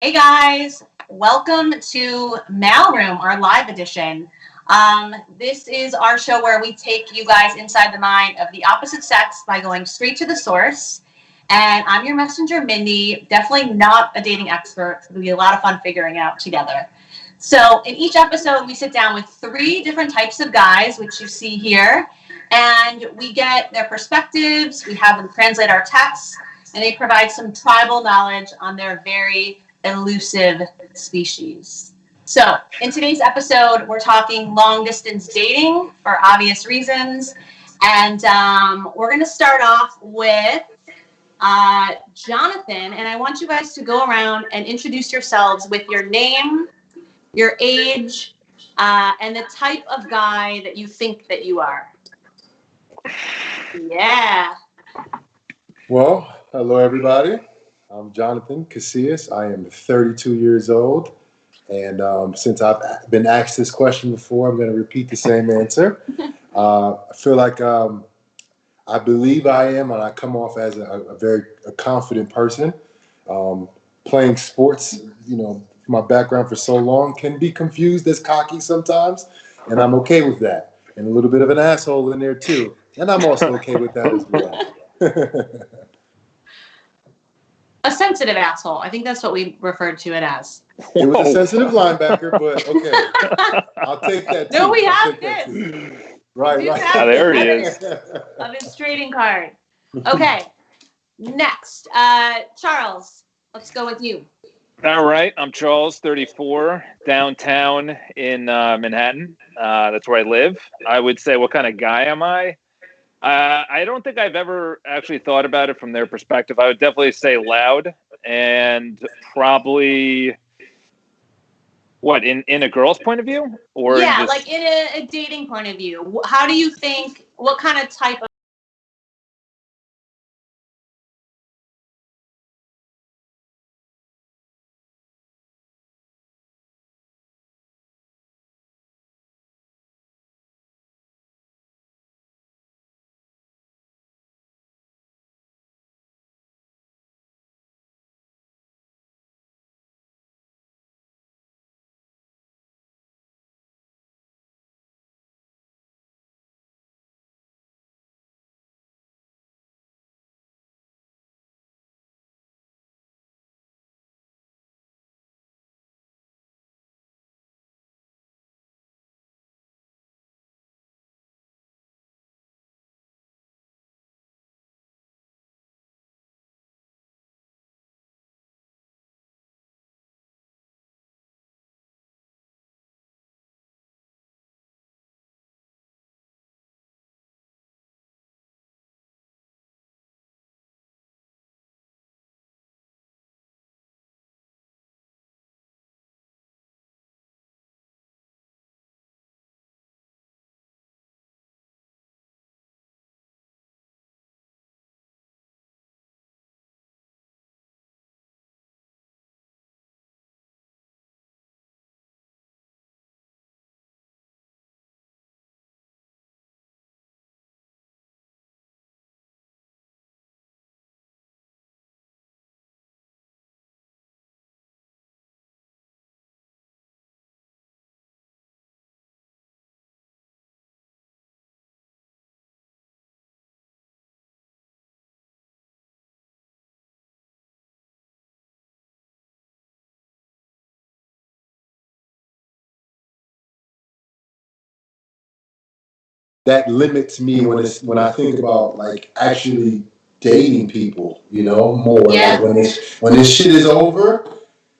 Hey guys, welcome to MaleRoom, our live edition. This is our show where we take you guys inside the mind of the opposite sex by going straight to the source. And I'm your messenger, Mindy. Definitely not a dating expert. It's going to be a lot of fun figuring out together. So, in each episode, we sit down with three different types of guys, which you see here, and we get their perspectives. We have them translate our texts, and they provide some tribal knowledge on their very elusive species. So, in today's episode, we're talking long distance dating for obvious reasons. And we're going to start off with Jonathan. And I want you guys to go around and introduce yourselves with your name, your age, and the type of guy that you think that you are. Yeah. Well, hello everybody. I'm Jonathan Casillas. I am 32 years old. And since I've been asked this question before, I'm going to repeat the same answer. I feel like I believe I am, and I come off as a very confident person. Playing sports, my background for so long can be confused as cocky sometimes, and I'm okay with that. And a little bit of an asshole in there too, and I'm also okay with that as well. A sensitive asshole. I think that's what we referred to it as. It was a sensitive linebacker, but okay. I'll take that too. No, we have this. Right. There he is. Of his trading card. Okay. Next. Charles, let's go with you. All right. I'm Charles, 34, downtown in Manhattan. That's where I live. I would say, what kind of guy am I? I don't think I've ever actually thought about it from their perspective. I would definitely say loud and probably, what, in a girl's point of view? Or yeah, just... like in a dating point of view. How do you think, what kind of type of That limits me when I think about like actually dating people, more. Yeah. Like when this shit is over,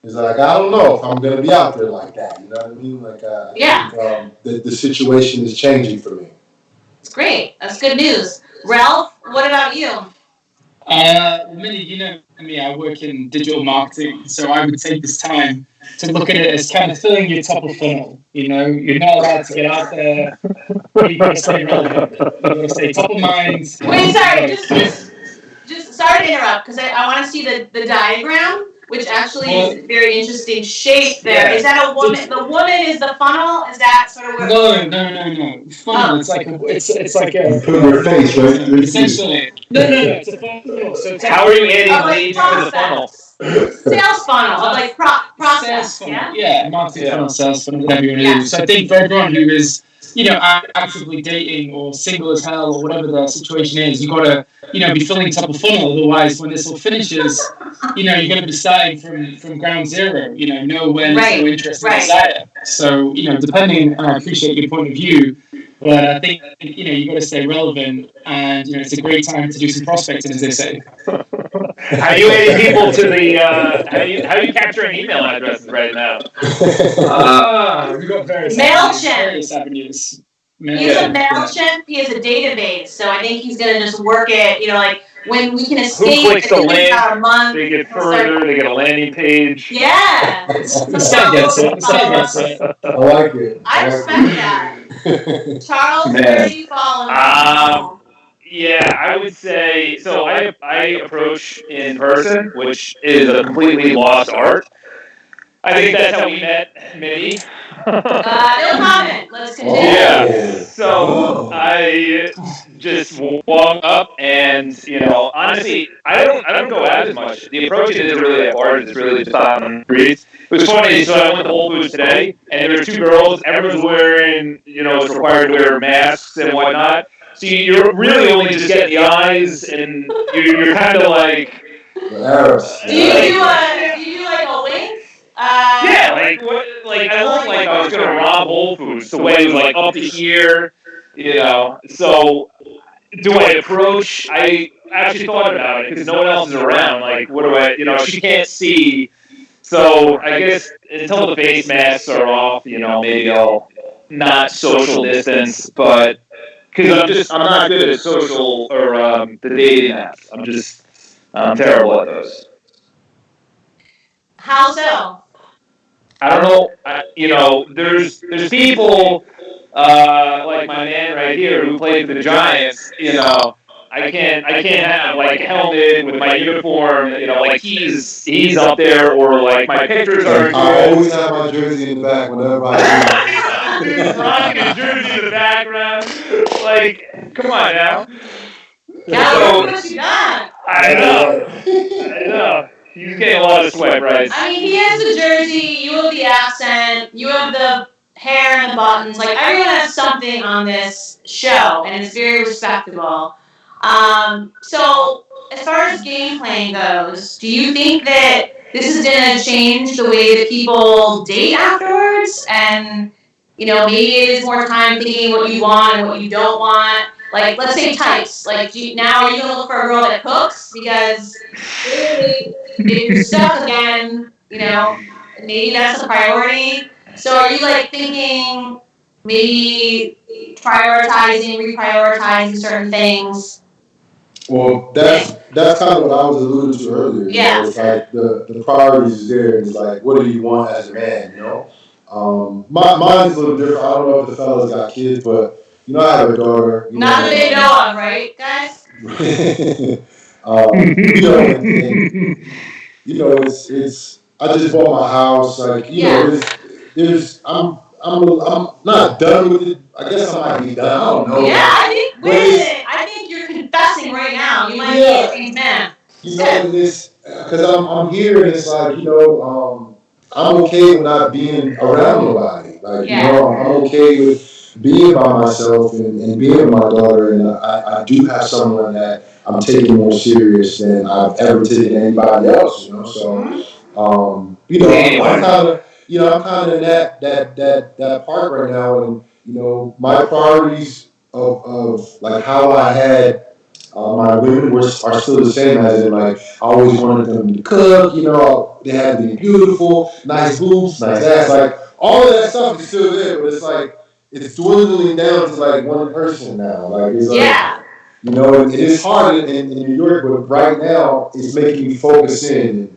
it's like I don't know if I'm gonna be out there like that. You know what I mean? Like Yeah. I think, the situation is changing for me. It's great. That's good news. Ralph, what about you? Minnie, you know me, I work in digital marketing, so I would take this time to look at it as kind of filling your top of funnel. You're not allowed to get out there. You've got to stay relevant. You've got to stay top of mind. Wait, sorry, just sorry to interrupt, because I want to see the diagram, which actually is a very interesting shape there. Yeah. Is that a woman? The woman is the funnel? Is that sort of where... No. Funnel. Oh. It's like a. You put your face right through. Essentially. No. It's a funnel. So How are you adding like leads to the funnel? Sales funnel, like process, Sales yeah? funnel, yeah, marketing Yeah. funnel, sales funnel, whatever you want to do. So I think for everyone who is, actively dating or single as hell or whatever their situation is, you got to, be filling top of funnel. Otherwise, when this all finishes, you're going to be starting from ground zero. No awareness, no interest, no desire. So, depending, and I appreciate your point of view, but I think, you got to stay relevant, and it's a great time to do some prospecting, as they say. How are you adding people to the? How are you capturing email addresses right now? We got various MailChimp. avenues. He's a MailChimp. He has a database, so I think he's gonna just work it. Like when we can escape. Who clicks the link? About a month. They get further. They get a landing page. Yeah. The site gets it. I like it. I respect that. Charles, where do you follow? Yeah, I would say so. I approach in person, which is a completely lost art. I think that's how we met, Minnie. No comment. Let's continue. Yeah. So I just walk up, and honestly, I don't go out as much. The approach isn't really that hard. It's really just on reads. It was funny. So I went to Whole Foods today, and there were two girls. Everyone's wearing, it's required to wear masks and whatnot. So you're really only just getting the eyes, and you're kind of like. Do you do like a wink? Yeah, like what? Like I looked like I was gonna rob Whole Foods. The way it was like up to here, So, do I approach? I actually thought about it because no one else is around. Like, what do I? She can't see. So I guess until the face masks are off, maybe I'll not social distance, but because I'm not good at social or the dating apps. I'm terrible at those. How so? I don't know. There's people like my man right here who played for the Giants. I can't have like a helmet with my uniform. Like he's up there, or like my pictures are. I always have my jersey in the back whenever I do. Dude's rocking a jersey in the background. Like, come on now. What you got? I know. He's getting a lot of sweat, right? I mean, he has the jersey, you have the accent, you have the hair and the buttons. Like, everyone has something on this show, and it's very respectable. So, as far as game playing goes, do you think that this is going to change the way that people date afterwards? And, maybe it is more time thinking what you want and what you don't want. Like, let's say types. Like, now are you going to look for a girl that cooks? Because clearly, if you're stuck again, maybe that's a priority. So are you, like, thinking maybe reprioritizing certain things? Well, that's kind of what I was alluding to earlier. Yeah. It's like the priorities is there, and it's like, what do you want as a man, Mine's a little different. I don't know if the fellas got kids, but I have a daughter. Not that they know of, right, guys? It's. I just bought my house. Like, I'm not done with it. I guess I might be done. I don't know. Yeah, I think you're confessing right now. You might be a changed man. Because I'm here, and it's like, I'm okay with not being around nobody. Like, I'm okay with being by myself and being with my daughter, and I do have someone that I'm taking more serious than I've ever taken anybody else, So, I'm kind of in that part right now, and my priorities of like how I had my women are still the same, as in, like, I always wanted them to cook, they had to be beautiful, nice boobs, nice ass, like all of that stuff is still there, but it's like it's dwindling down to like one person now. Like, it's like, it is hard in New York, but right now it's making me focus in.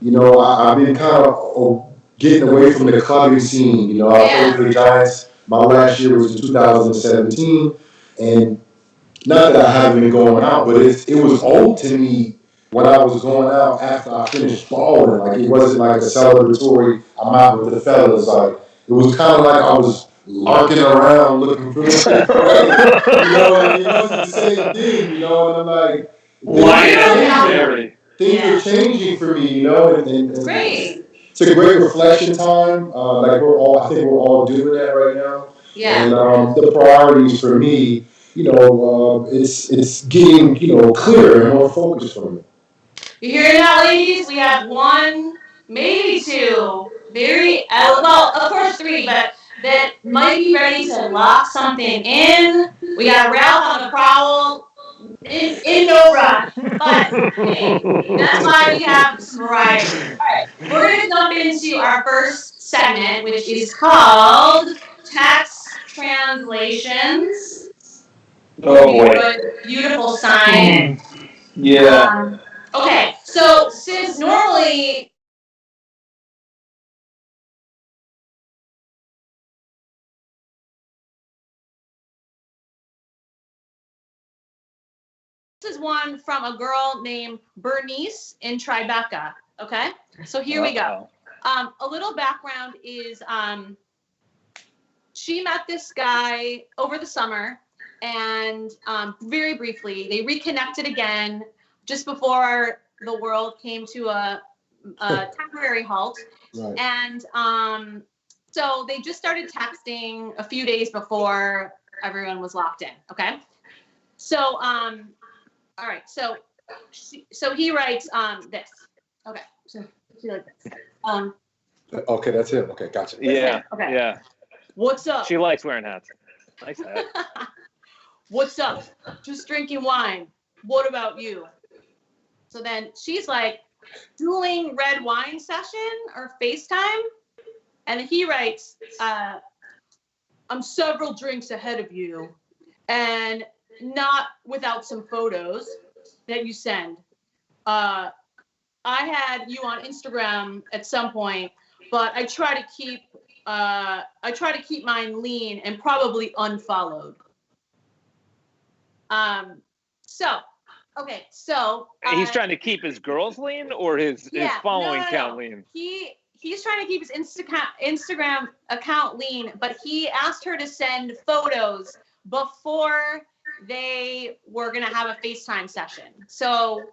I've been kind of getting away from the clubbing scene. I played for the Giants. My last year was in 2017, and not that I haven't been going out, but it was old to me when I was going out after I finished balling. Like, it wasn't like a celebratory, I'm out with the fellas. Like, it was kind of like I was larking around looking for it's the same thing, and I'm like, why necessary? things are changing for me, you know, and Great. it's a great reflection time. Like I think we're all doing that right now. Yeah. And the priorities for me, you know, it's getting, you know, clearer and more focused for me. You hearing that, ladies? We have one, maybe two, very, well, of course three, but that might be ready to lock something in. We got Ralph on the prowl, in no rush. But hey, that's why we have some variety. All right, we're going to jump into our first segment, which is called Text Translations. Oh boy. Good, beautiful sign. Yeah. Okay, so since normally this is one from a girl named Bernice in Tribeca. Okay, so here we go. A little background is she met this guy over the summer, and very briefly they reconnected again just before the world came to a temporary halt. Right. And so they just started texting a few days before everyone was locked in. Okay. So, all right. So he writes this. Okay. So she like this. Okay, that's it. Okay, gotcha. Yeah. Okay. Yeah. What's up? She likes wearing hats. Nice hat. What's up? Just drinking wine. What about you? So then she's like, dueling red wine session or FaceTime? And he writes, I'm several drinks ahead of you and not without some photos that you send. I had you on Instagram at some point, but I try to keep mine lean and probably unfollowed. So He's trying to keep his girls lean or his following count lean? He's trying to keep his Instagram account lean, but he asked her to send photos before they were going to have a FaceTime session. So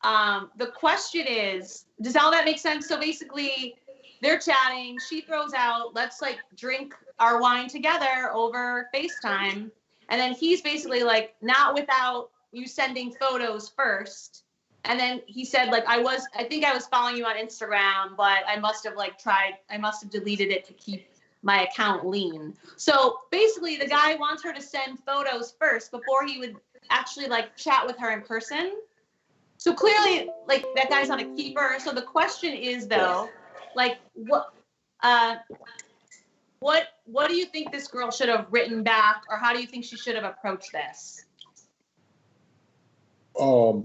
the question is, does all that make sense? So basically, they're chatting. She throws out, let's like drink our wine together over FaceTime. And then he's basically like, not without you sending photos first. And then he said, like, I think I was following you on Instagram, but I must have deleted it to keep my account lean. So basically the guy wants her to send photos first before he would actually like chat with her in person. So clearly like that guy's not a keeper. So the question is though, like what do you think this girl should have written back, or how do you think she should have approached this? Well,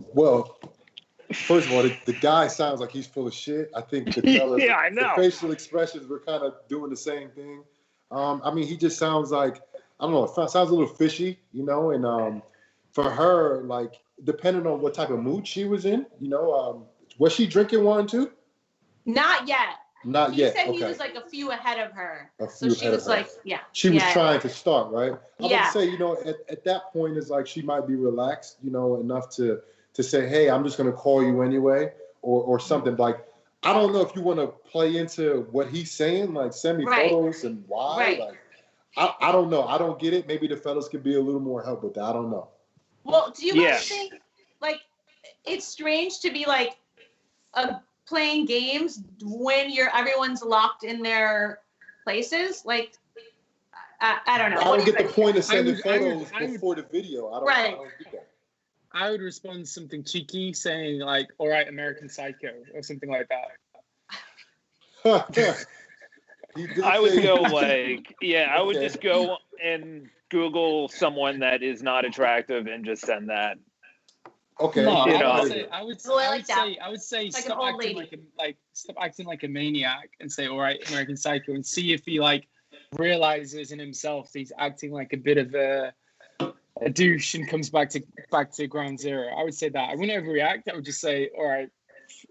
first of all, the guy sounds like he's full of shit. I think the fellas, yeah, I know. the facial expressions were kind of doing the same thing. I mean, he just sounds like, I don't know, it sounds a little fishy, you know, and for her, like, depending on what type of mood she was in, you know, was she drinking wine too? Not yet. Not yet. He said okay. he was like a few ahead of her. So she was like, yeah. She was trying to start, right? I would say, you know, at that point, it's like she might be relaxed, you know, enough to say, hey, I'm just going to call you anyway, or something like, I don't know if you want to play into what he's saying, like send me photos and why. Right. Like, I don't know. I don't get it. Maybe the fellas could be a little more help with that. I don't know. Well, do you guys think, like, it's strange to be like playing games when everyone's locked in their places? Like, I don't know. I don't get the point of sending photos before the video. I don't get that. I would respond something cheeky, saying like, "All right, American Psycho," or something like that. I would go like, I would just go and Google someone that is not attractive and just send that. Okay. No, you I would say like stop acting like a maniac and say, "All right, American Psycho," and see if he like realizes in himself that he's acting like a bit of a douche and comes back to ground zero. I would say that. I wouldn't overreact. I would just say, all right,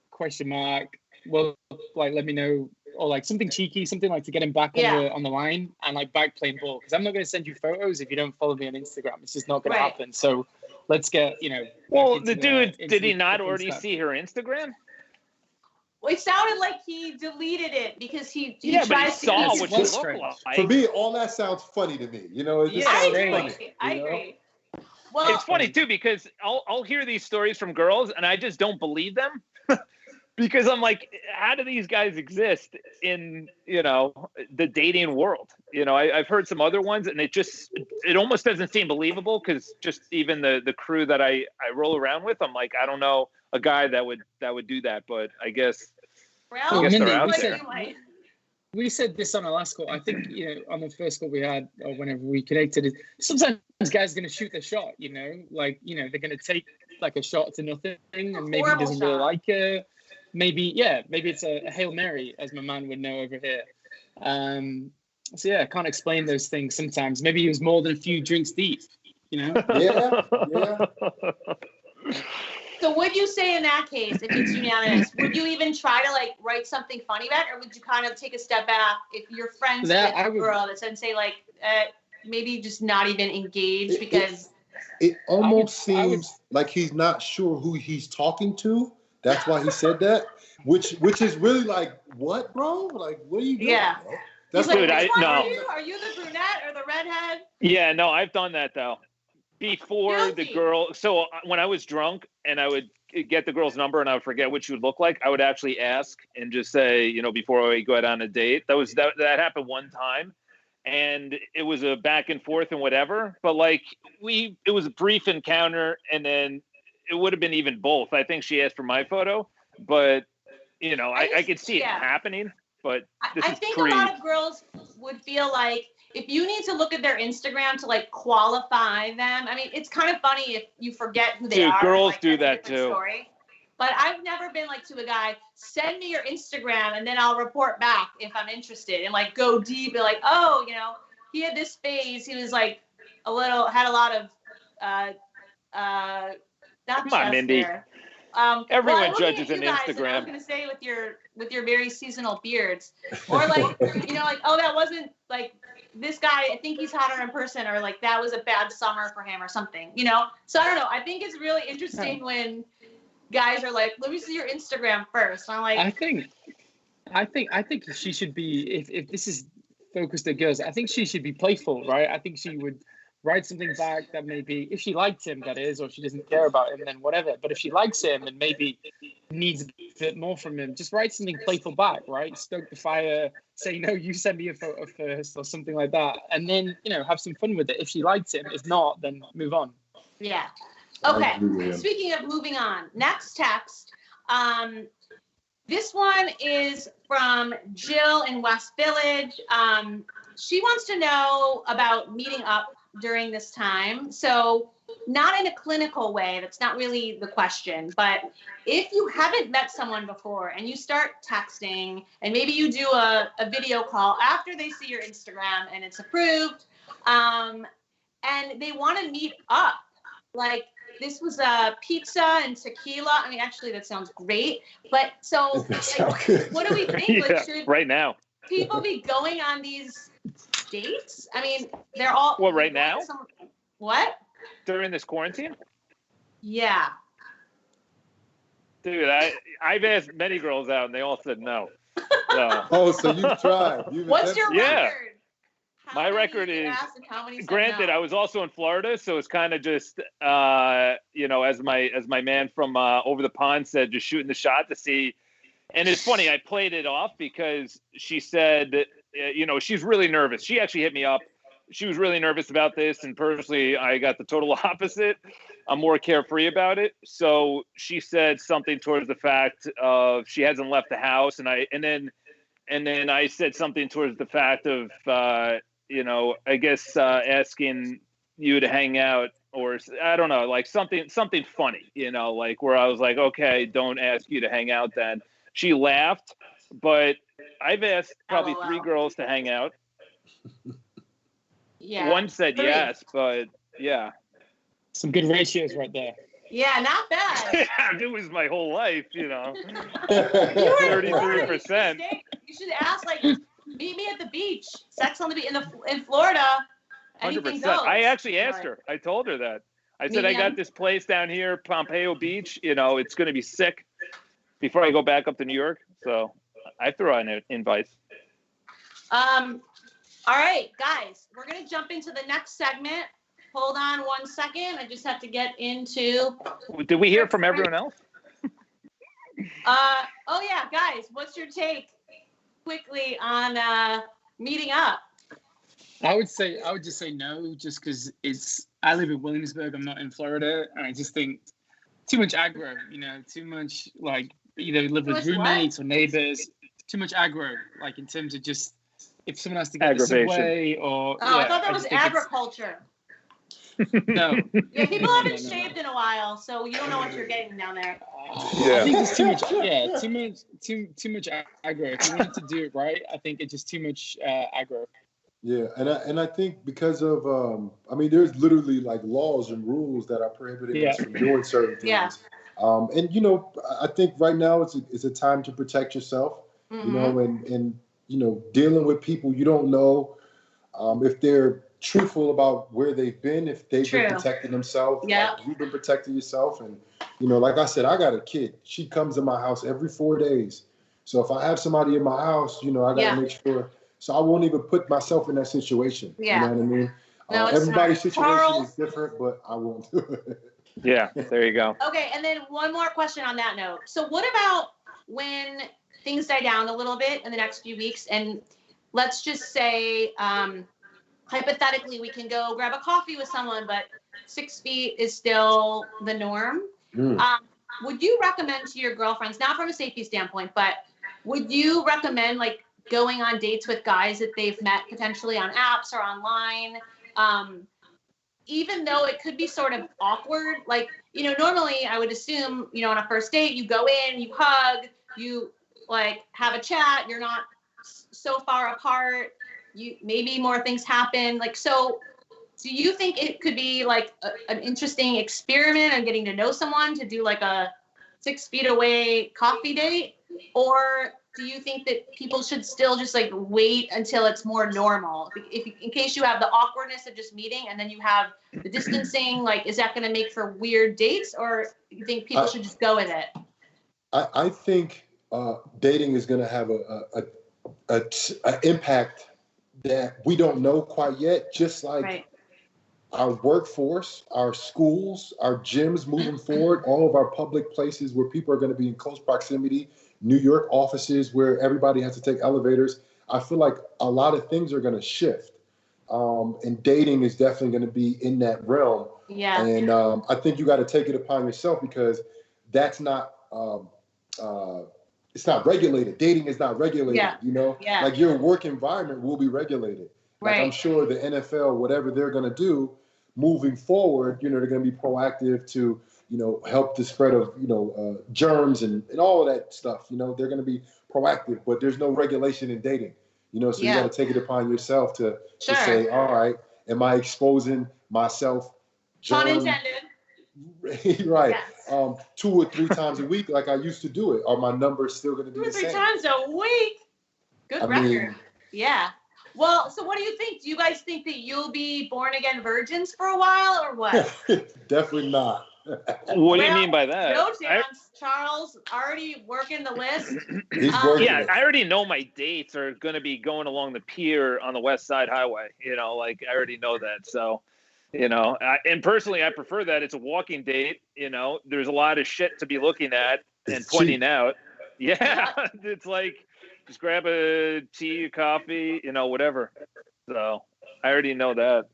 question mark. Well, like, let me know, or like something cheeky, something like to get him back on the line and like back playing ball. Because I'm not going to send you photos if you don't follow me on Instagram. It's just not going to happen. So let's get Well, back the into dude, into did he the not fun already stuff. see her Instagram? Well, it sounded like he deleted it because he Yeah, but he tries to saw keep what it. she That's looked strange. like. For me, all that sounds funny to me. It just Yeah, I sounds strange. funny. agree. I agree. Well, It's funny too because I'll hear these stories from girls and I just don't believe them because I'm like, how do these guys exist in the dating world? I've heard some other ones and it almost doesn't seem believable because just even the crew that I roll around with, I'm like, I don't know a guy that would do that, but I guess Ralph, guess they're Mindy, out like there. you might. we said this on our last call. I think on the first call we had, or whenever we connected, sometimes guys are going to shoot the shot. They're going to take like a shot to nothing, and maybe he Horrible doesn't really shot. like her. Maybe it's a Hail Mary, as my man would know over here. So yeah, I can't explain those things sometimes. Maybe he was more than a few drinks deep. Yeah. So would you say in that case, if it's unanimous, would you even try to like write something funny back, or would you kind of take a step back if you're friends That with I a would- girl that's and say like maybe just not even engage because It almost I would- seems like he's not sure who he's talking to. That's why he said that, which is really like, what, bro? Like, what are you doing? Yeah. Bro? he's That's like, Dude, which one no. are you? Are you the brunette or the redhead? Yeah, no, I've done that though. Before the Guilty. girl, so when I was drunk and I would get the girl's number and I would forget what she would look like, I would actually ask and just say, before we go out on a date. That happened one time, and it was a back and forth and whatever. But like it was a brief encounter, and then it would have been even both. I think she asked for my photo, but I could see it happening. But this I is think pre. a lot of girls would feel like if you need to look at their Instagram to like qualify them. I mean, it's kind of funny if you forget who they Dude, are. girls like, do that's a that different too. Story. But I've never been like to a guy, send me your Instagram and then I'll report back if I'm interested and like go deep and like, oh, he had this phase. He was like had a lot of not Come on, chest Mindy. hair. Everyone looking at judges you on guys, and I was Instagram. gonna say with your very seasonal beards, or like like, oh, that wasn't like this guy. I think he's hotter in person, or like that was a bad summer for him, or something. So I don't know. I think it's really interesting when guys are like, let me see your Instagram first. And I'm like, I think she should be. If this is focused at girls, I think she should be playful, right? I think she would write something back that maybe, if she liked him, that is, or she doesn't care about him, then whatever. But if she likes him and maybe needs a bit more from him, just write something playful back, right? Stoke the fire, say, no, you send me a photo first or something like that. And then, have some fun with it. If she likes him, if not, then move on. yeah. Okay. Speaking of moving on, next text. This one is from Jill in West Village. She wants to know about meeting up during this time. So not in a clinical way, that's not really the question, but if you haven't met someone before and you start texting and maybe you do a video call after they see your Instagram and it's approved, and they want to meet up, like this was a pizza and tequila. I mean, actually that sounds great, but so like, what do we think? Yeah, Like, should right now. people be going on these dates? I mean, they're all. Well, right now? What? During this quarantine? Yeah. Dude, I've asked many girls out and they all said no. So, Oh, so you've tried. What's your Yeah. record? How my many record you is, asked and how many said granted, no? I was also in Florida, so it's kind of just, as my man from over the pond said, just shooting the shot to see. And it's funny, I played it off because she said, she's really nervous. She actually hit me up. She was really nervous about this, and personally, I got the total opposite. I'm more carefree about it. So she said something towards the fact of she hasn't left the house, and then I said something towards the fact of I guess asking you to hang out, or I don't know, like something funny, like where I was like, okay, don't ask you to hang out then. She laughed, but I've asked probably LOL. 3 girls to hang out. Yeah. One said 3. yes, but yeah. Some good ratios right there. Yeah, not bad. It was my whole life, You were 33%. You should ask, like, meet me at the beach. Sex on the beach in Florida. Anything 100%. goes. I actually asked her. I told her that. I said, I got this place down here, Pompeo Beach. You know, it's going to be sick before I go back up to New York. So I throw out invites. All right, guys, we're going to jump into the next segment. Hold on 1 second. I just have to get into. Did we hear from everyone else? Oh yeah, guys, what's your take quickly on meeting up? I would just say no, just because I live in Williamsburg. I'm not in Florida, and I just think too much aggro. You know, too much like either live with roommates or neighbors. Too much aggro, like in terms of just if someone has to get the subway or. I thought that was agriculture. No. Yeah, people haven't shaved in a while, so you don't know what you're getting down there. I think it's too much. Yeah, too much aggro. If you wanted to do it right, I think it's just too much aggro. Yeah, and I think because of I mean, there's literally like laws and rules that are prohibiting us from doing certain things. Yeah. And you know, I think right now it's a time to protect yourself. You know, and you know, dealing with people you don't know if they're truthful about where they've been, if they've been protecting themselves, like you've been protecting yourself. And you know, like I said, I got a kid. She comes to my house every 4 days. So if I have somebody in my house, you know, I gotta make sure. So I won't even put myself in that situation. Yeah. You know what I mean? No, everybody's situation is different, but I won't do it. Yeah, there you go. Okay, and then one more question on that note. So what about when things die down a little bit in the next few weeks, and let's just say, hypothetically, we can go grab a coffee with someone, but 6 feet is still the norm. Would you recommend to your girlfriends, not from a safety standpoint, but would you recommend like going on dates with guys that they've met potentially on apps or online, even though it could be sort of awkward? Like, you know, normally I would assume, you know, on a first date, you go in, you hug, you like have a chat, you're not so far apart, you maybe more things happen. Like, so do you think it could be like an interesting experiment on getting to know someone to do like a 6 feet away coffee date? Or do you think that people should still just like wait until it's more normal? In case you have the awkwardness of just meeting and then you have the distancing, like, is that going to make for weird dates, or you think people should just go with it? I think dating is going to have an impact that we don't know quite yet, just like our workforce, our schools, our gyms moving forward, all of our public places where people are going to be in close proximity, New York offices where everybody has to take elevators. I feel like a lot of things are going to shift. And dating is definitely going to be in that realm. Yeah. And I think you got to take it upon yourself, because that's not, it's not regulated. Dating is not regulated, you know? Yeah. Like your work environment will be regulated. Like I'm sure the NFL, whatever they're going to do moving forward, you know, they're going to be proactive to, you know, help the spread of, you know, germs and all of that stuff. You know, they're going to be proactive, but there's no regulation in dating, you know, so you got to take it upon yourself to say, all right, am I exposing myself? Pun intended. Right. Yes. 2 or 3 times a week, like I used to do it. Are my numbers still going to be the same? 2 or 3 times a week. Good record. Yeah. Well, so what do you think? Do you guys think that you'll be born again virgins for a while, or what? Definitely not. What do you mean by that? No chance. Charles already working the list. He's working I already know my dates are going to be going along the pier on the West Side Highway. You know, like I already know that. So, you know, and personally, I prefer that. It's a walking date. You know, there's a lot of shit to be looking at and pointing out. Yeah, it's like just grab a tea, a coffee, you know, whatever. So I already know that.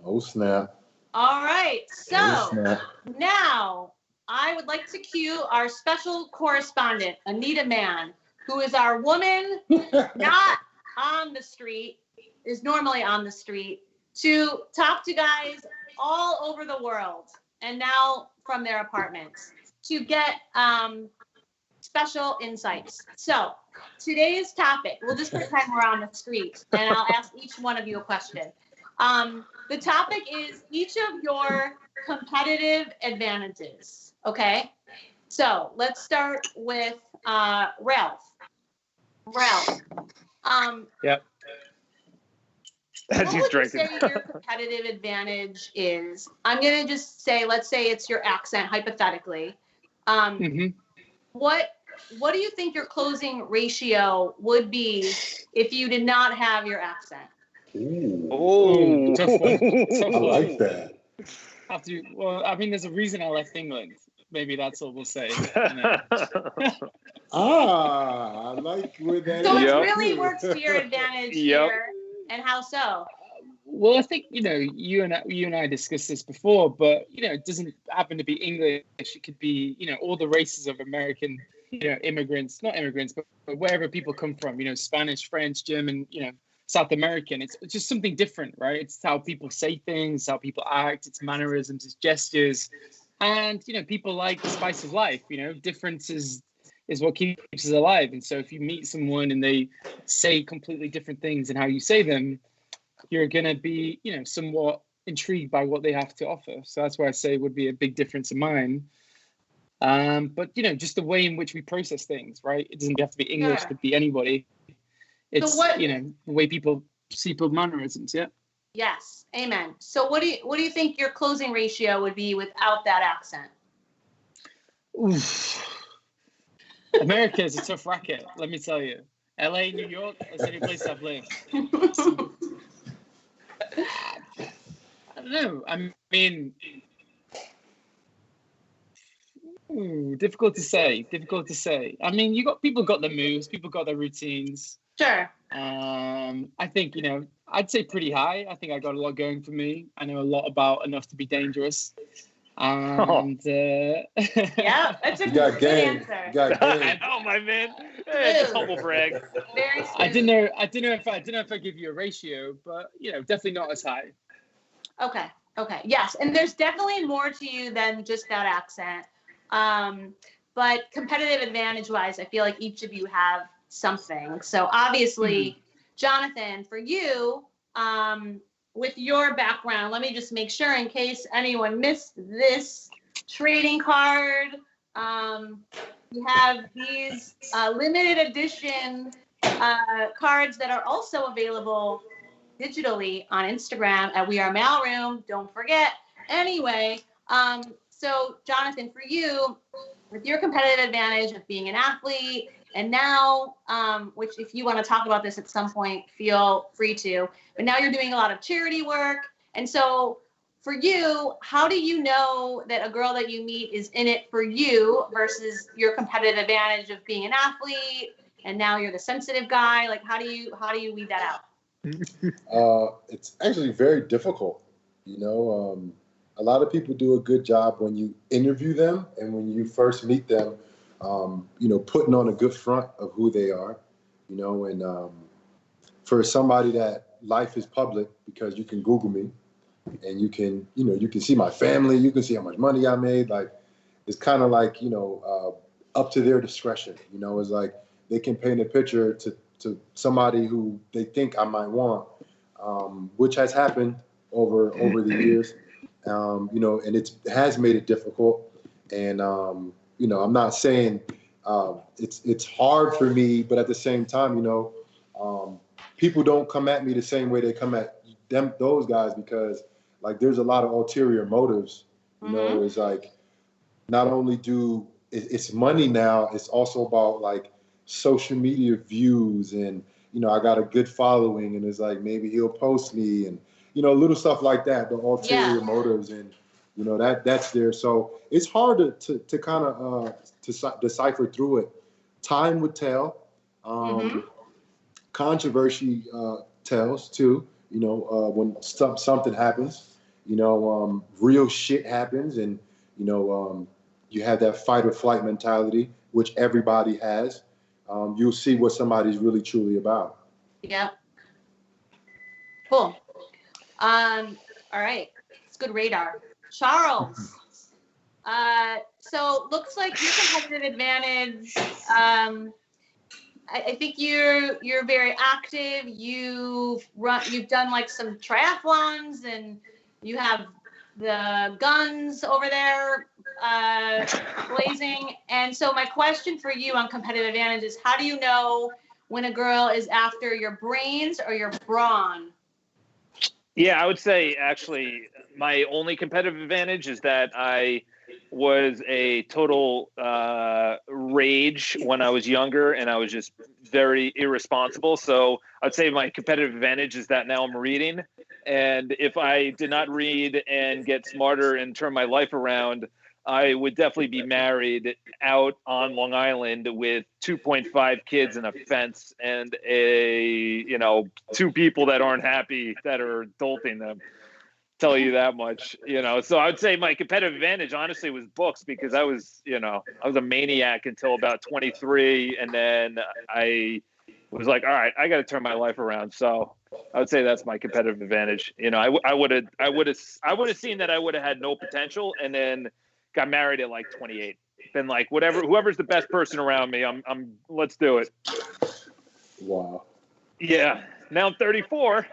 Oh, snap. All right. So now I would like to cue our special correspondent, Anita Mann, who is our woman not on the street, is normally on the street, to talk to guys all over the world and now from their apartments to get special insights. So today's topic, we'll just pretend we're on the street and I'll ask each one of you a question. The topic is each of your competitive advantages. Okay. So let's start with Ralph. Ralph. Yep. as What he's would you drinking. say your competitive advantage is? I'm gonna just say, let's say it's your accent, hypothetically. Hmm. What do you think your closing ratio would be if you did not have your accent? Ooh, Oh, Tough one. Tough I one. like that. Well, I mean, there's a reason I left England. Maybe that's all we'll say. You know. I like where that So is. it Yep. really works to your advantage Yep. here. And how so? Well, I think you and I discussed this before, but it doesn't happen to be English. It could be all the races of American immigrants, not immigrants, but wherever people come from. Spanish, French, German, South American. It's just something different, right? It's how people say things, how people act, it's mannerisms, it's gestures, and people like the spice of life. Difference is what keeps us alive. And so if you meet someone and they say completely different things and how you say them, you're going to be, somewhat intrigued by what they have to offer. So that's why I say it would be a big difference in mine. But, just the way in which we process things, right? It doesn't have to be English, Sure. it could be anybody. It's, So what? the way people see people's mannerisms, yeah. Yes, amen. So what do you think your closing ratio would be without that accent? Oof. America is a tough racket, let me tell you. LA, New York, is any place I've lived. I don't know. I mean, difficult to say. Difficult to say. I mean, people got their moves, people got their routines. Sure. I think I'd say pretty high. I think I got a lot going for me. I know a lot about enough to be dangerous. And Yeah, that's a You got good game. answer. You got I game. know, my man. Hey, just humble brag. Very smooth. I didn't know if I give you a ratio, but definitely not as high. Okay. Yes, and there's definitely more to you than just that accent. But competitive advantage-wise, I feel like each of you have something. So obviously, Jonathan, for you, with your background, let me just make sure in case anyone missed this trading card. You have these limited edition cards that are also available digitally on Instagram at We Are MaleRoom. Don't forget. Anyway, so Jonathan, for you, with your competitive advantage of being an athlete, and now, which if you want to talk about this at some point, feel free to, but now you're doing a lot of charity work. And so for you, how do you know that a girl that you meet is in it for you versus your competitive advantage of being an athlete, and now you're the sensitive guy? Like, how do you weed that out? It's actually very difficult. A lot of people do a good job when you interview them and when you first meet them, putting on a good front of who they are, and for somebody that life is public because you can Google me and you can see my family, you can see how much money I made. Like, it's kind of like, up to their discretion. It's like they can paint a picture to somebody who they think I might want, which has happened over the years, and it has made it difficult. And I'm not saying it's hard for me, but at the same time, people don't come at me the same way they come at those guys, because like there's a lot of ulterior motives. It's like not only it's money now, it's also about like social media views, and I got a good following, and it's like maybe he'll post me, and little stuff like that, the ulterior motives, and that's there. So it's hard to kind of decipher through it. Time would tell. Controversy tells too. When something happens, real shit happens, and you have that fight or flight mentality, which everybody has. You'll see what somebody's really truly about. Yeah. Cool. All right. It's good radar. Charles. So looks like your competitive advantage. I think you're very active. You've done like some triathlons, and you have the guns over there blazing. And so my question for you on competitive advantage is, how do you know when a girl is after your brains or your brawn? Yeah, I would say actually my only competitive advantage is that I was a total rage when I was younger, and I was just very irresponsible. So I'd say my competitive advantage is that now I'm reading, and if I did not read and get smarter and turn my life around, I would definitely be married out on Long Island with 2.5 kids and a fence and two people that aren't happy that are adulting them. Tell you that much, So I would say my competitive advantage, honestly, was books because I was a maniac until about 23, and then I was like, all right, I got to turn my life around. So I would say that's my competitive advantage. I would have seen that I would have had no potential, and then got married at like 28. Been like, whoever's the best person around me, let's do it. Wow. Yeah. Now I'm 34.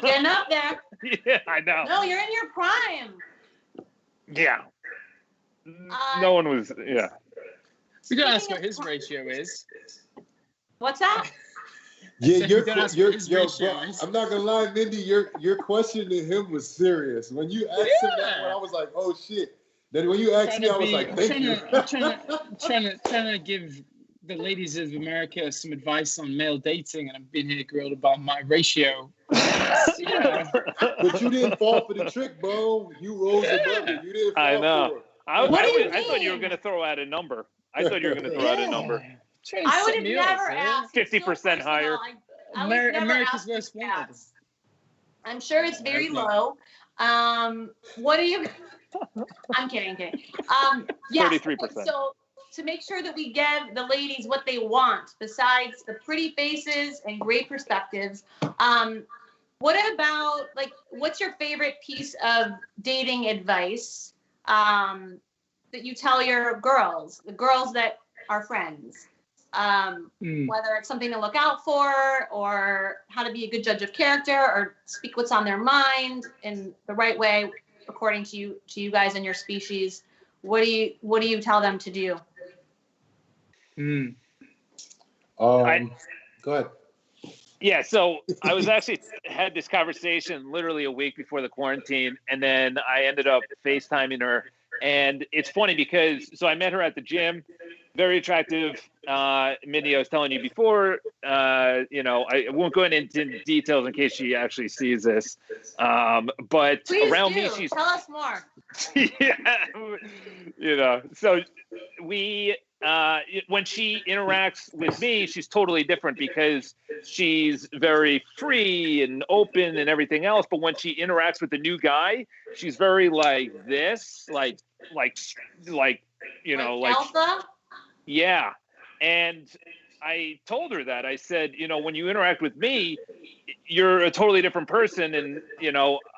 Getting up there. Yeah, I know. No, you're in your prime. Yeah. No one was. Yeah. We don't ask what his ratio is. What's that? Yeah, So I'm not gonna lie, Mindy. Your question to him was serious. When you asked him that one, I was like, "Oh shit!" Then when you asked me, I was like, "Thank you." Trying to give the ladies of America some advice on male dating, and I'm being here grilled about my ratio. But you didn't fall for the trick, bro. You rose above it. You didn't fall I know. for it. I thought you were going to throw out a number. I would have never asked. 50% higher. America's Most Wanted. I'm sure it's very low. What do you? I'm kidding. Yeah. 33%. So to make sure that we give the ladies what they want, besides the pretty faces and great perspectives, what about what's your favorite piece of dating advice that you tell your girls, the girls that are friends? Whether it's something to look out for, or how to be a good judge of character, or speak what's on their mind in the right way according to you guys and your species. What do you tell them to do? Go ahead. Yeah, so I was actually had this conversation literally a week before the quarantine, and then I ended up FaceTiming her. And it's funny because I met her at the gym, very attractive. Mindy, I was telling you before, I won't go into details in case she actually sees this. But please around do. me, Tell us more. Yeah, so we. When she interacts with me, she's totally different because she's very free and open and everything else. But when she interacts with the new guy, she's very like this, like alpha? Yeah. And I told her that. I said, when you interact with me, you're a totally different person. And,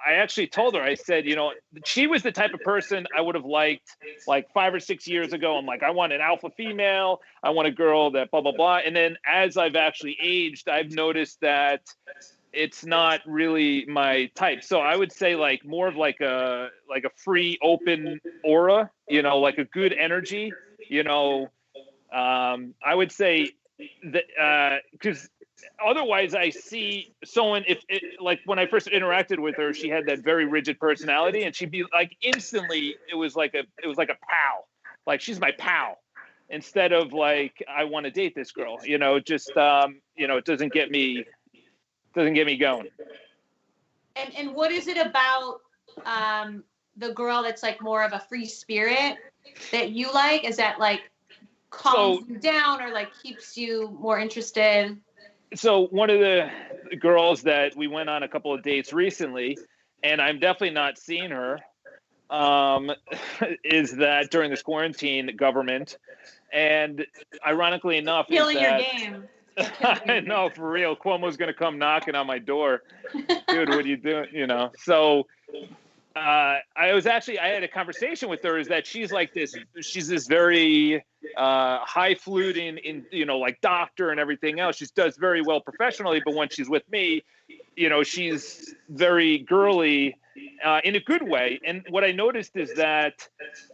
I actually told her, I said, she was the type of person I would have liked like 5 or 6 years ago. I'm like, I want an alpha female. I want a girl that blah, blah, blah. And then as I've actually aged, I've noticed that it's not really my type. So I would say like more of like a free, open aura, like a good energy, I would say that because otherwise I see someone like when I first interacted with her, she had that very rigid personality, and she'd be like instantly it was like a pal, like she's my pal, instead of like I want to date this girl, it doesn't get me going. And what is it about the girl that's like more of a free spirit that you like? Is that like calms you down or like keeps you more interested? So one of the girls that we went on a couple of dates recently, and I'm definitely not seeing her, is that during this quarantine government, and ironically enough, killing your game. I know, for real. Cuomo's going to come knocking on my door. Dude, what are you doing? So I had a conversation with her, is that she's this very highfalutin in like doctor and everything else. She does very well professionally, but when she's with me, she's very girly in a good way. And what I noticed is that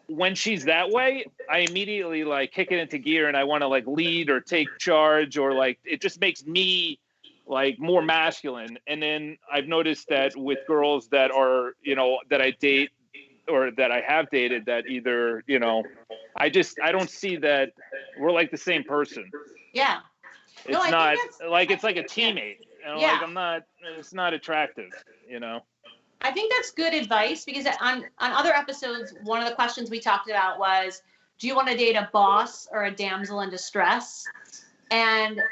when she's that way, I immediately like kick it into gear and I want to like lead or take charge, or like it just makes me like more masculine. And then I've noticed that with girls that are, that I date or that I have dated, that either, I don't see that we're like the same person. Yeah. No, It's I not think that's like it's like a teammate. And Yeah. like it's not attractive, I think that's good advice, because on other episodes, one of the questions we talked about was, do you want to date a boss or a damsel in distress? And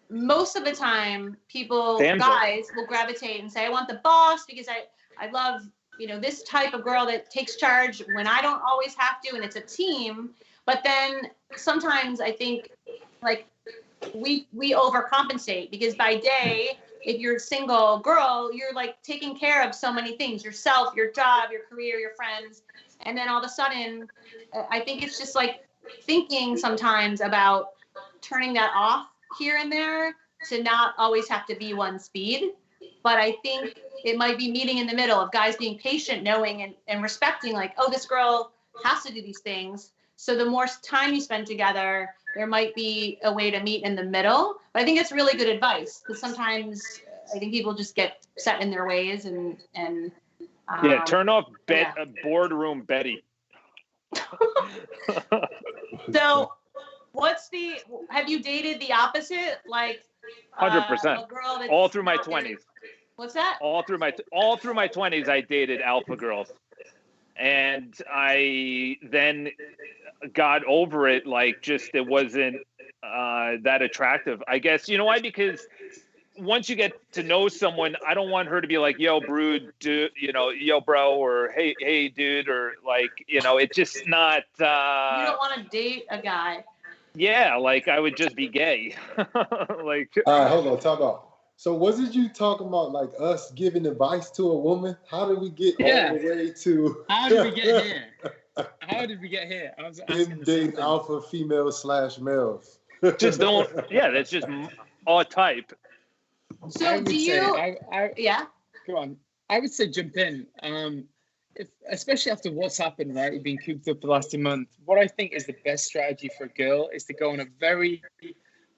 most of the time, guys will gravitate and say, I want the boss, because I love, this type of girl that takes charge when I don't always have to, and it's a team. But then sometimes I think, like, we overcompensate, because by day, if you're a single girl, you're like taking care of so many things, yourself, your job, your career, your friends. And then all of a sudden, I think it's just like thinking sometimes about turning that off here and there, to not always have to be one speed. But I think it might be meeting in the middle of guys being patient, knowing and respecting, like, oh, this girl has to do these things. So the more time you spend together, there might be a way to meet in the middle. But I think it's really good advice, because sometimes I think people just get set in their ways and turn off boardroom Betty. So have you dated the opposite? Like 100%. a girl that's all through my 20s. What's that? All through my 20s, I dated alpha girls. And I then got over it, like, just it wasn't that attractive. I guess, you know why? Because once you get to know someone, I don't want her to be like, yo, brood, yo, bro, or hey, dude, or like, it's just not. You don't want to date a guy. Yeah, like I would just be gay. Like. All right, hold on. Talk about. So wasn't you talking about like us giving advice to a woman? How did we get all the way to? How did we get here? How did we get here? I was asking dating alpha females / males. Just don't. Yeah, that's just all type. So do you? Yeah. Go on. I would say jump in. Especially after what's happened, right? We've been cooped up for the last 2 months. What I think is the best strategy for a girl is to go on a very,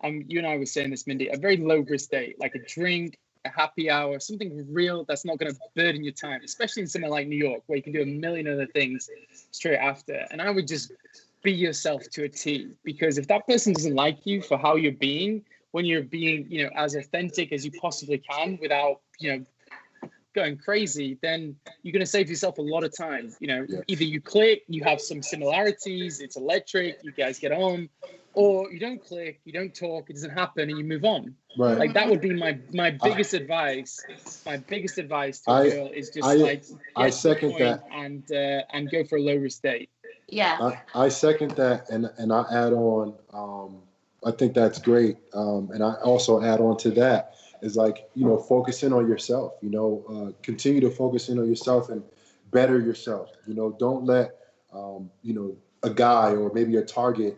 you and I were saying this, Mindy, a very low risk date, like a drink, a happy hour, something real that's not going to burden your time, especially in somewhere like New York, where you can do a million other things straight after. And I would just be yourself to a T, because if that person doesn't like you for how you're being, when you're being, as authentic as you possibly can without, going crazy, then you're going to save yourself a lot of time. Either you click, you have some similarities, it's electric, you guys get on, or you don't click, you don't talk, it doesn't happen, and you move on. Right. Like that would be my biggest advice. My biggest advice to a girl is just I second that and go for a low risk date. Yeah. I second that, and I add on. I think that's great, and I also add on to that is like, focusing on yourself, continue to focus in on yourself and better yourself. Don't let, a guy or maybe a target,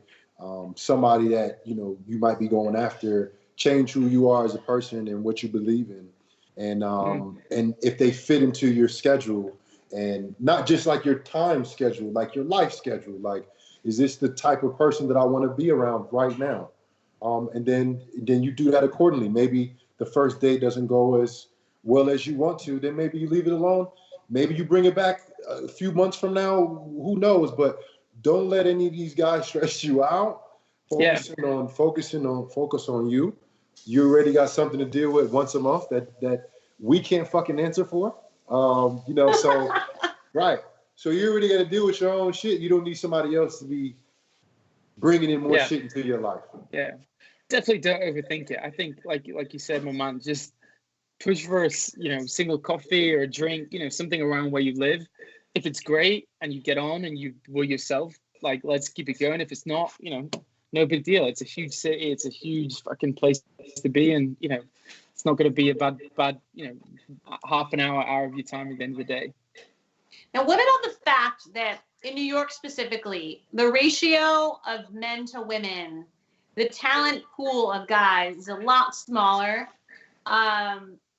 somebody that, you might be going after, change who you are as a person and what you believe in. And, and if they fit into your schedule, and not just like your time schedule, like your life schedule, like, is this the type of person that I want to be around right now? And then you do that accordingly. Maybe the first date doesn't go as well as you want to, then maybe you leave it alone. Maybe you bring it back a few months from now, who knows? But don't let any of these guys stress you out. Focus on you. You already got something to deal with once a month that we can't fucking answer for. So right. So you already got to deal with your own shit. You don't need somebody else to be bringing in more shit into your life. Yeah. Definitely don't overthink it. I think, like you said, my man, just push for a single coffee or a drink, something around where you live. If it's great and you get on and you were yourself, like, let's keep it going. If it's not, no big deal. It's a huge city. It's a huge fucking place to be, and it's not going to be a bad half an hour of your time at the end of the day. Now, what about the fact that in New York specifically, the ratio of men to women, the talent pool of guys is a lot smaller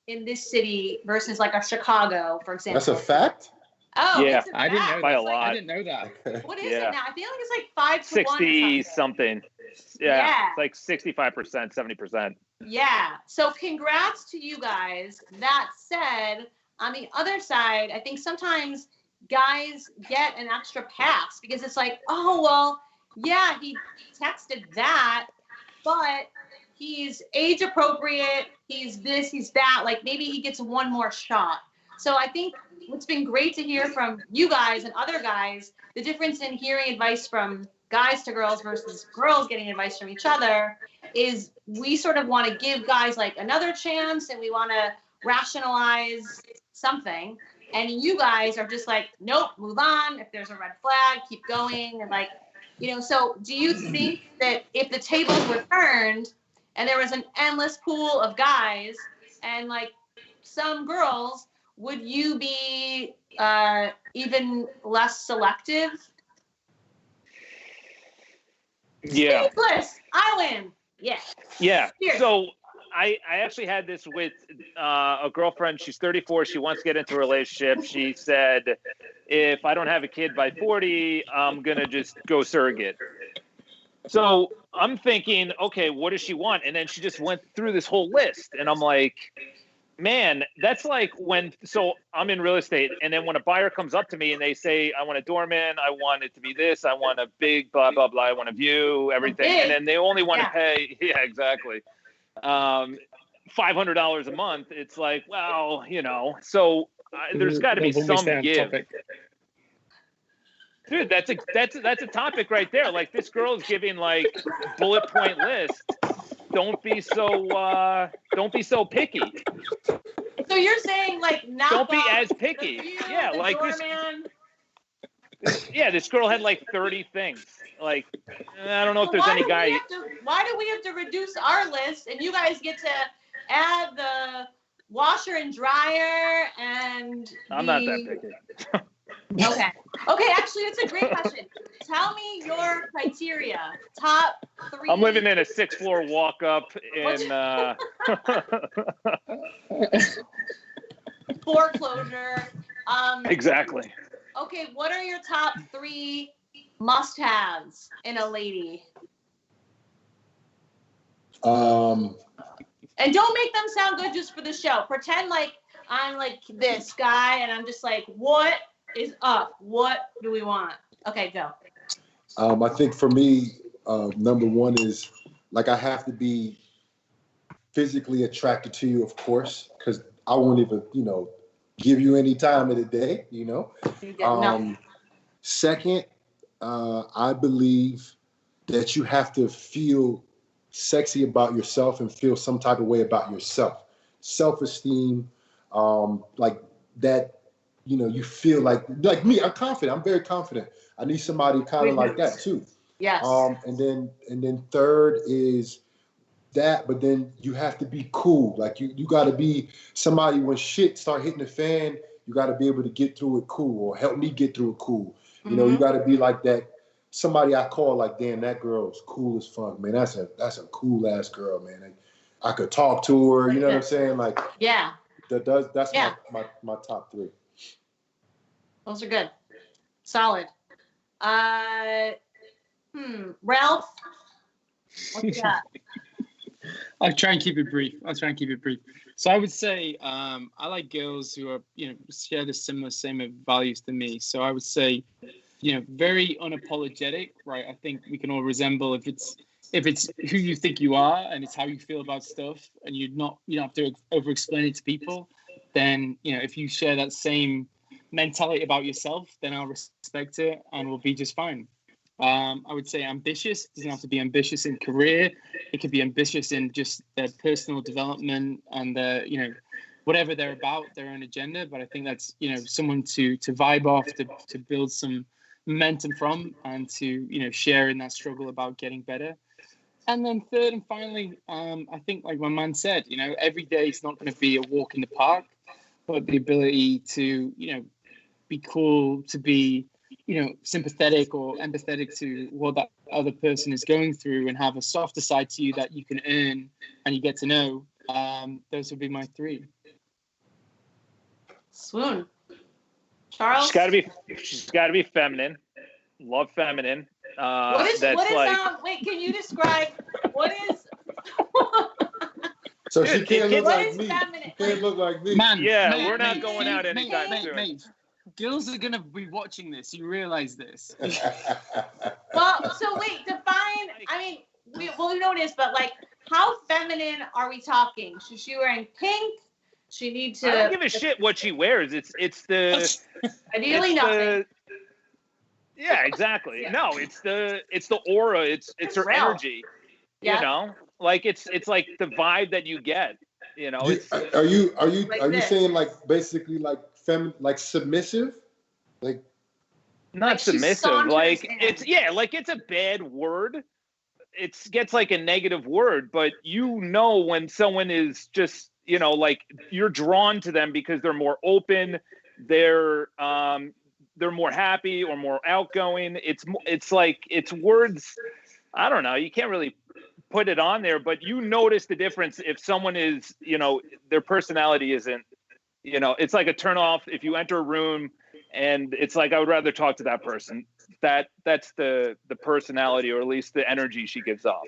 in this city versus like a Chicago, for example. That's a fact? Oh, yeah. It's a fact. I didn't know by that. a lot. I didn't know that. What is it now? I feel like it's like 5 to 60 1 something. Yeah. It's like 65%, 70%. Yeah. So congrats to you guys. That said, on the other side, I think sometimes guys get an extra pass because it's like, oh, well, yeah, he texted that, but he's age appropriate. He's this, he's that. Like maybe he gets one more shot. So I think what's been great to hear from you guys and other guys, the difference in hearing advice from guys to girls versus girls getting advice from each other is we sort of want to give guys like another chance and we want to rationalize something. And you guys are just like, nope, move on. If there's a red flag, keep going. And like, so do you think that if the tables were turned and there was an endless pool of guys and like some girls, would you be even less selective? Yeah. Speechless. I win. Yeah. Yeah. Cheers. So I actually had this with a girlfriend. She's 34. She wants to get into a relationship. She said, if I don't have a kid by 40, I'm going to just go surrogate. So I'm thinking, okay, what does she want? And then she just went through this whole list. And I'm like, man, that's like so I'm in real estate. And then when a buyer comes up to me and they say, I want a doorman, I want it to be this, I want a big blah, blah, blah, I want a view, everything. And then they only want to pay, yeah, exactly, $500 a month. It's like, well, so there's got to be some give. Dude, that's a topic right there. Like this girl's giving like bullet point list. Don't be so picky. So you're saying like not don't be as picky. Yeah, like this girl had like 30 things. Like I don't know if there's any guy. Why do we have to reduce our list and you guys get to add the washer and dryer and I'm not that picky. Okay, actually, it's a great question. Tell me your criteria. Top 3. I'm living in a 6th floor walk up in foreclosure. Exactly. Okay, what are your top 3 must-haves in a lady? And don't make them sound good just for the show. Pretend like I'm like this guy and I'm just like, what is up? What do we want? Okay, go. I think for me, number one is like I have to be physically attracted to you, of course, because I won't even, give you any time of the day, Second, I believe that you have to feel sexy about yourself and feel some type of way about yourself. Self-esteem, like that. You feel like me. I'm confident. I'm very confident. I need somebody kind of like that too. Yes. And then third is that, but then you have to be cool. Like you got to be somebody when shit start hitting the fan. You got to be able to get through it cool, or help me get through it cool. You got to be like that. Somebody I call like, damn, that girl's cool as fuck, man. That's a cool ass girl, man. I could talk to her. You know what I'm saying? Like, yeah. That's my top 3. Those are good. Solid. Ralph, what you got? I'll try and keep it brief. So I would say I like girls who are, share the same values to me. So I would say, very unapologetic, right? I think we can all resemble if it's who you think you are and it's how you feel about stuff, and you don't have to over-explain it to people. Then if you share that same mentality about yourself, then I'll respect it and we'll be just fine. I would say ambitious. It doesn't have to be ambitious in career. It could be ambitious in just their personal development and whatever they're about, their own agenda. But I think that's someone to vibe off, to build some momentum from, and to share in that struggle about getting better. And then third and finally, I think like my man said, every day is not going to be a walk in the park, but the ability to be cool, to be sympathetic or empathetic to what that other person is going through, and have a softer side to you that you can earn and you get to know. Those would be my 3. Swoon. Charles? She's gotta be feminine. Love feminine. Wait, can you describe what is So Dude, she can't look kids- What like is me. feminine? She can't look like me. Man, Yeah, mate, we're not mate, going out anytime soon. Mate, girls are gonna be watching this. You realize this? Well, so wait, define. I mean, we know it is, but like, how feminine are we talking? Should she wearing pink? She need to. I don't give a shit what she wears. It's the Ideally, it's nothing. the- yeah, exactly. Yeah. No, it's the aura. It's her real. energy. Yeah. You know, like it's like the vibe that you get. You know, it's Are you Like this. saying like basically like like submissive? Like not Like she submissive. saunters Like in. like it's a bad word. It gets like a negative word, but you know when someone is just like you're drawn to them because they're more open, they're more happy or more outgoing. It's like it's words. I don't know. You can't really put it on there, but you notice the difference if someone is their personality isn't. It's like a turn off if you enter a room and it's like I would rather talk to that person. That's the personality or at least the energy she gives off.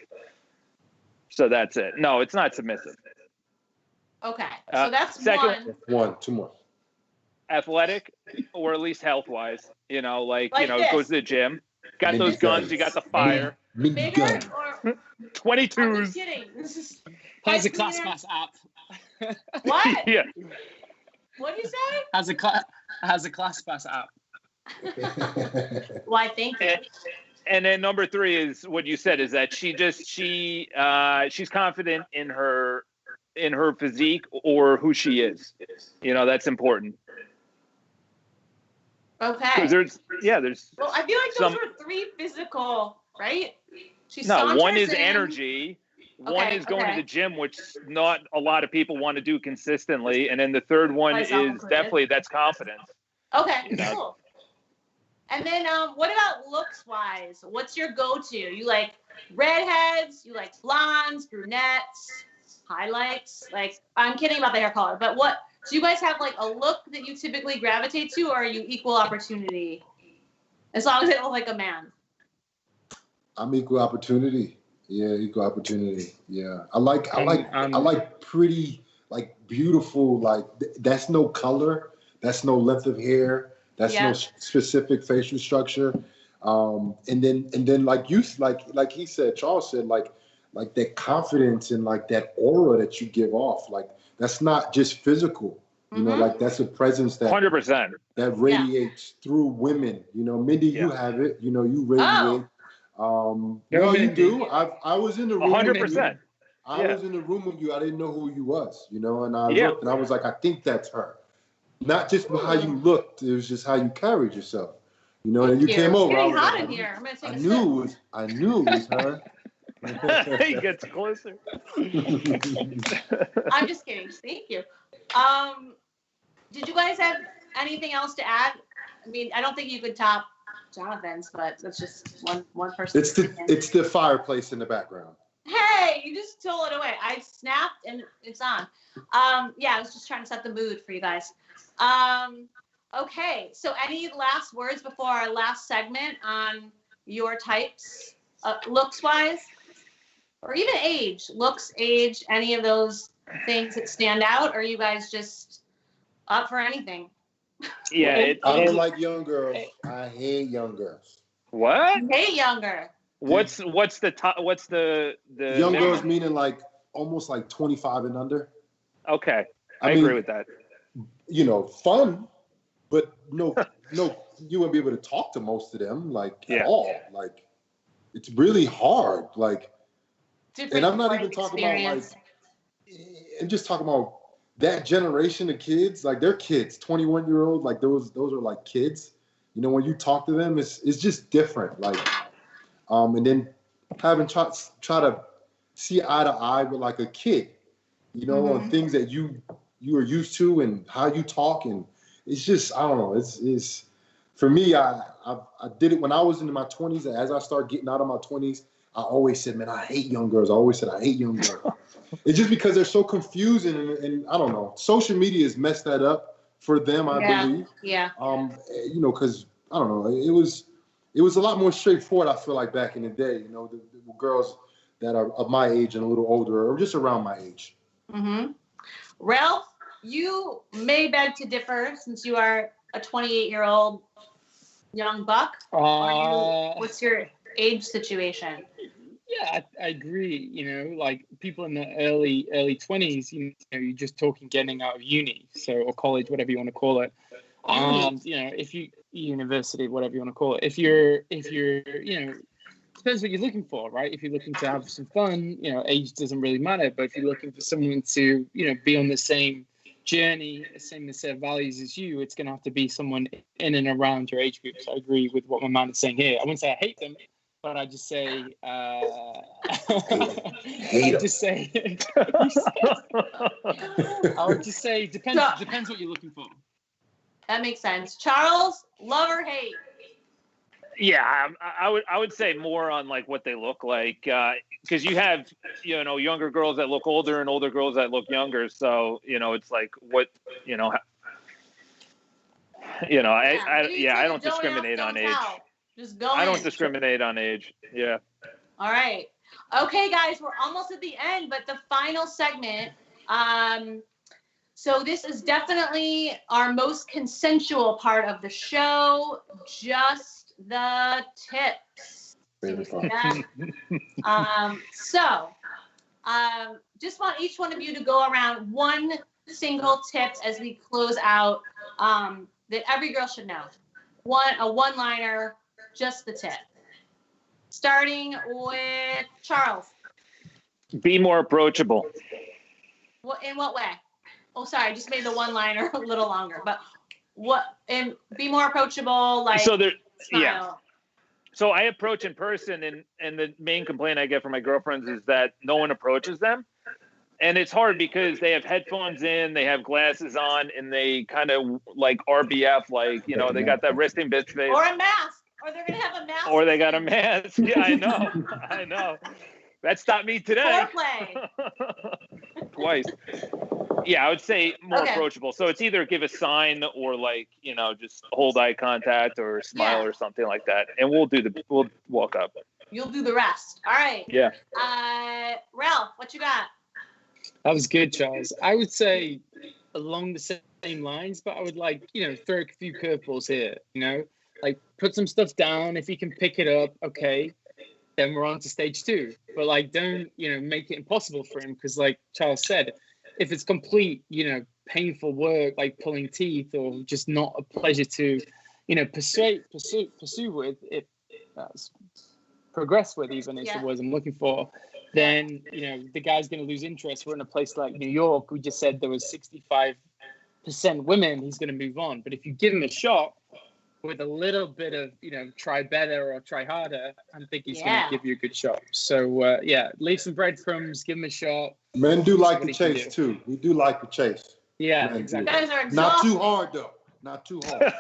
So that's it. No, it's not submissive. Okay, so that's second- one. two more. Athletic or at least health wise. Like Goes to this. the gym. Got Mini those guns. You got the fire. Mini Bigger gun. or? I'm 22s. just kidding. This is. Has a Like, class you know- pass app. What? Yeah. What do you say? Has a class pass app. Why? Thank you. And then number 3 is what you said is that she's confident in her physique or who she is. That's important. Okay. There's Well, I feel like those some- were 3 physical, right? She no, one saunters is in. energy. One Okay, is going okay. to the gym, which not a lot of people want to do consistently. And then the third one Myself is included. definitely that's confidence. Okay, You know. cool. And then, what about looks-wise? What's your go-to? You like redheads? You like blondes, brunettes, highlights? Like, I'm kidding about the hair color, but what? Do you guys have like a look that you typically gravitate to, or are you equal opportunity? As long as they look like a man. I'm equal opportunity. Yeah, equal opportunity. Yeah, I like pretty, like beautiful. Like that's no color. That's no length of hair. That's Yeah. no specific facial structure. And then like he said, Charles said, like that confidence and like that aura that you give off. Like that's not just physical. You know, Mhm. like that's a presence that 100%. that radiates through women. Mindy, you Yeah. have it. You radiate. No, you Mindy. do. I was in the room. 100%. I Yeah. was in the room with you. I didn't know who you was. And I Yeah. looked and I was like, I think that's her. Not just how you looked. It was just how you carried yourself. And you came over. It's I getting was hot like, in here. I'm gonna take I a knew sip. I knew it was her. He gets closer. I'm just kidding. Thank you. Did you guys have anything else to add? I mean, I don't think you could top Jonathan's, but that's just one person. It's the fireplace in the background. Hey, you just stole it away. I snapped and it's on. Yeah, I was just trying to set the mood for you guys. Okay, so any last words before our last segment on your types, looks-wise? Or even age, looks, age, any of those things that stand out? Or are you guys just up for anything? Yeah. I don't like young girls. I hate young girls. What? Hey, younger. What's the top? What's the Young minimum? girls meaning like almost like 25 and under. Okay, I mean, agree with that. Fun, but no, you wouldn't be able to talk to most of them at Yeah. all. Like, it's really hard. Like, Different and I'm not life even talking experience. about I'm just talking about that generation of kids. Like, they're kids, 21-year-old. Like those are like kids. When you talk to them, it's just different. Like, and then having try to see eye to eye with like a kid, on things that you are used to and how you talk, and it's just I don't know. It's for me. I did it when I was in my 20s. As I started getting out of my 20s, I always said, "Man, I hate young girls." I always said, "I hate young girls." It's just because they're so confusing, and I don't know. Social media has messed that up for them. I believe. Yeah. Because I don't know. It was a lot more straightforward. I feel like back in the day. The girls that are of my age and a little older, or just around my age. Mm-hmm. Ralph, you may beg to differ since you are a 28-year-old young buck. What's your age situation? Yeah, I agree. Like people in the early 20s, you're just talking getting out of uni, or college, whatever you want to call it. And if you university, whatever you want to call it, if you're depends what you're looking for, right? If you're looking to have some fun, age doesn't really matter. But if you're looking for someone to, be on the same journey, same set of values as you, it's going to have to be someone in and around your age group. So I agree with what my man is saying here. I wouldn't say I hate them, but I just say, I would just say depends what you're looking for. That makes sense. Charles, love or hate? Yeah, I would say more on like what they look like, because you have younger girls that look older and older girls that look younger. So it's like what I don't discriminate on age. Just go. I don't discriminate on age. Yeah. All right. Okay, guys, we're almost at the end, but the final segment. So this is definitely our most consensual part of the show. Just the tips. Just want each one of you to go around one single tip as we close out that every girl should know. A one-liner, just the tip. Starting with Charles. Be more approachable. In what way? Oh, sorry, I just made the one-liner a little longer. But and be more approachable, like smile. Yeah. So I approach in person, and the main complaint I get from my girlfriends is that no one approaches them. And it's hard because they have headphones in, they have glasses on, and they kind of like RBF, like, they got that resting bitch face. Or a mask. Or they're going to have a mask. Or they got a mask. Yeah, I know. I know. That stopped me today. Foreplay. Twice. Yeah, I would say more approachable. So it's either give a sign or like, just hold eye contact or smile or something like that. And we'll walk up. You'll do the rest. All right. Yeah. Ralph, what you got? That was good, Charles. I would say along the same lines, but I would throw a few curveballs here, like put some stuff down. If you can pick it up, okay, then we're on to stage 2. But don't, make it impossible for him. Because like Charles said, if it's complete, painful work, like pulling teeth or just not a pleasure to, pursue with it, progress with even is the words I'm looking for, then, the guy's going to lose interest. We're in a place like New York. We just said there was 65% women. He's going to move on. But if you give him a shot with a little bit of, try better or try harder, I think he's going to give you a good shot. So, leave some breadcrumbs, give him a shot. Men do like the chase, too. We do like the chase. Yeah, exactly. You guys are not too hard, though. Not too hard.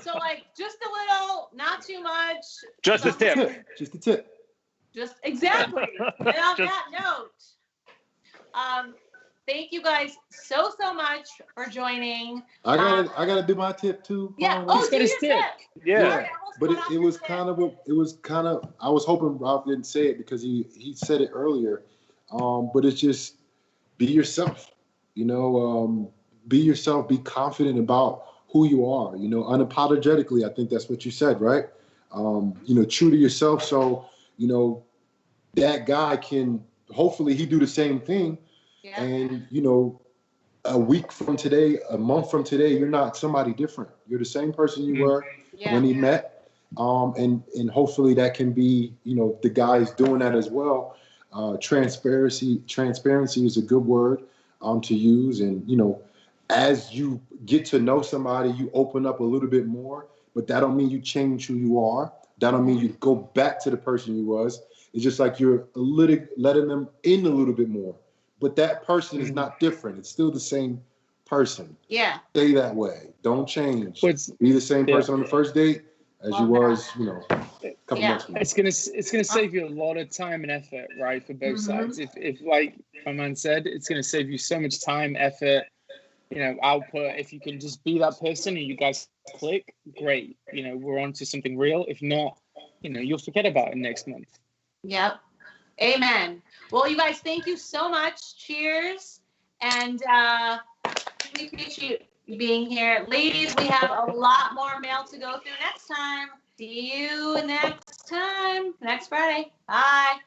So, just a little, not too much. Just a tip. Just a tip. Just exactly. And on that note, thank you guys so much for joining. I gotta do my tip too. Yeah. Do your tip. Yeah. But it was kind of. I was hoping Ralph didn't say it because he said it earlier. But it's just be yourself. Be yourself. Be confident about who you are. Unapologetically. I think that's what you said, right? True to yourself. So that guy can hopefully he do the same thing. Yeah. And, a week from today, a month from today, you're not somebody different. You're the same person you were when he met. And hopefully that can be, the guys doing that as well. Transparency is a good word to use. And, as you get to know somebody, you open up a little bit more, but that don't mean you change who you are. That don't mean you go back to the person you was. It's just like you're letting them in a little bit more. But that person is not different. It's still the same person. Yeah. Stay that way. Don't change. Be the same person on the first date as you was, a couple months ago. It's gonna save you a lot of time and effort, right, for both sides. If like my man said, it's gonna save you so much time, effort, output. If you can just be that person and you guys click, great. We're on to something real. If not, you'll forget about it next month. Yep. Amen. Well, you guys, thank you so much. Cheers. And we appreciate you being here. Ladies, we have a lot more mail to go through next time. See you next time, next Friday. Bye.